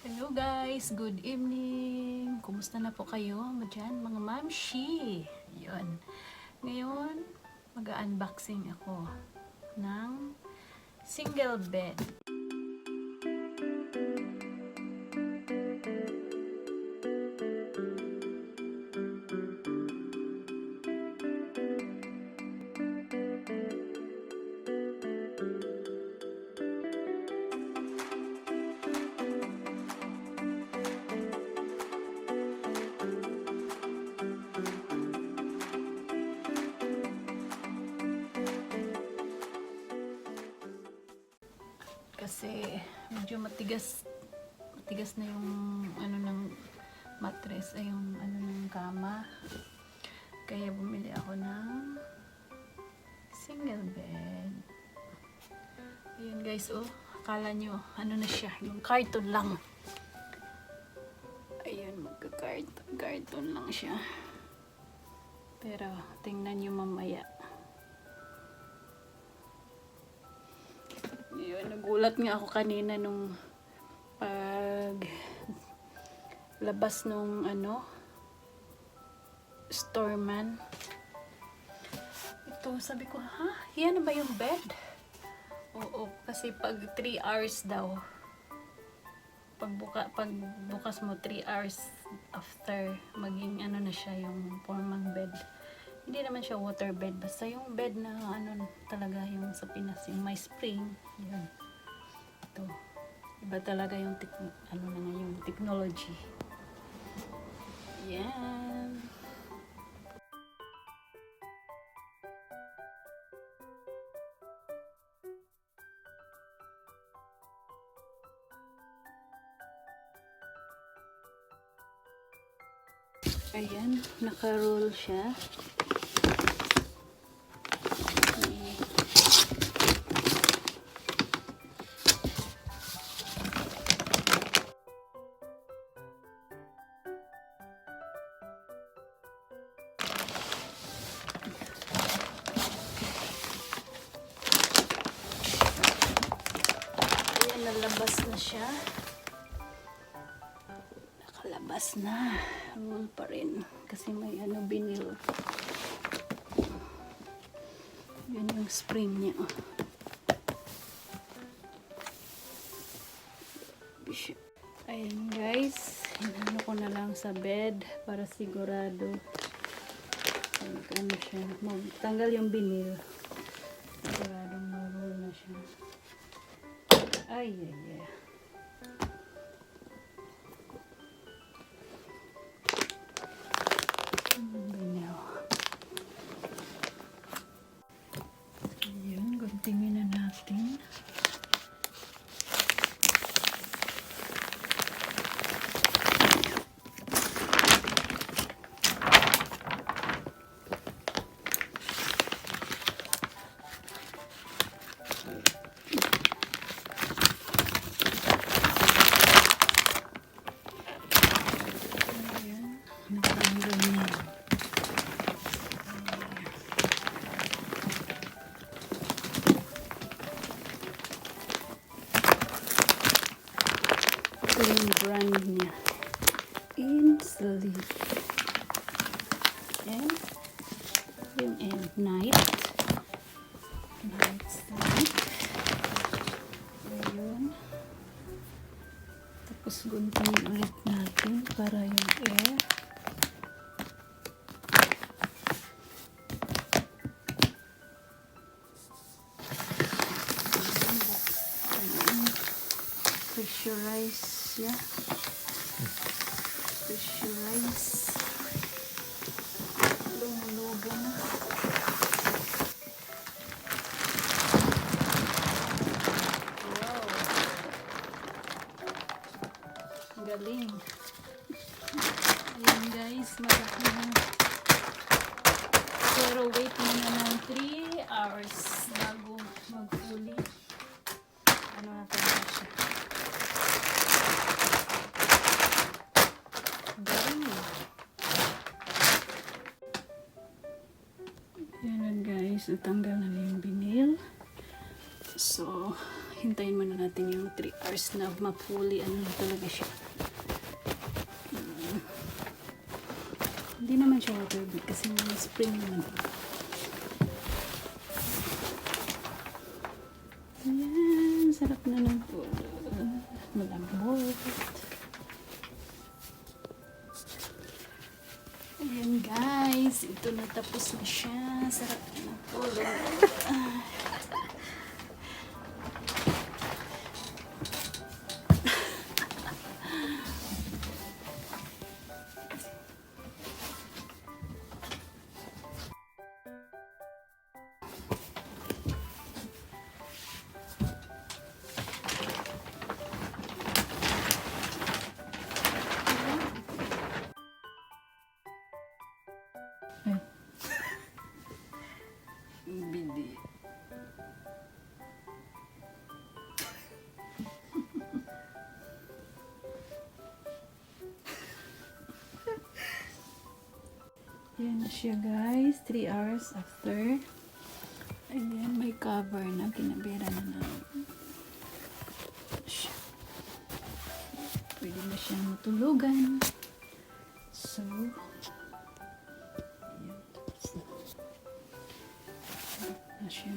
Hello guys, good evening. Kumusta na po kayo dyan, mga mamshi? Yun. Ngayon, mag-unboxing ako ng single bed. Kasi medyo matigas na yung ano ng mattress ay yung ano ng kama, kaya bumili ako ng single bed. Ayan guys, oh, akala nyo ano na siya, yung carton lang. Ayun, magka-carton lang siya, pero tingnan nyo mamaya. Yun, nagulat nga ako kanina nung pag labas nung ano storeman. Ito, sabi ko, ha? Yan na ba yung bed? Oo, kasi pag 3 hours daw, pagbukas mo 3 hours after, maging ano na siya, yung formang bed. Hindi naman siya water bed, basta yung bed na ano talaga yung sa Pinas, yung may spring. Yun. Ito. Iba talaga yung ano na nga yung technology. Yan. Ayan, naka-roll siya. Ayan, nalabas na siya. Nakalabas na. Roll pa rin. Kasi may ano, vinyl. Yun yung spring niya. Ayan guys. Hinano ko na lang sa bed para sigurado. Ano siya. Tanggal yung vinyl. Siguradong ma-roll na siya. Ay, ay, ay. Ayan, guntingin na natin. Ito yung brand niya. Sleep. And yung night sleep. Ayun. Tapos gunting ulit natin para yung air. Pressurized siya. Pressurized. Lumulobo na. Wow. Galing. Ayan guys, malaki na. Pero wait muna ng 3 hours bago mag-fully. Ano natin na siya. Yan guys, natanggal na yung vinyl. So, hintayin muna natin yung 3 hours na mapuli. Ano na talaga siya. Hindi naman siya waterproof kasi may spring naman. Ayan, sarap na ng tulog. Malambot. Ayan guys, ito na, tapos na siya. Sarap na ng tulog. Ay. Bidi. Ayan na siya guys, 3 hours after. Ayan, may cover na, kinabera na namin. Siya. Pwede na siyang matulugan. So, ayan, tapos na. Na siya.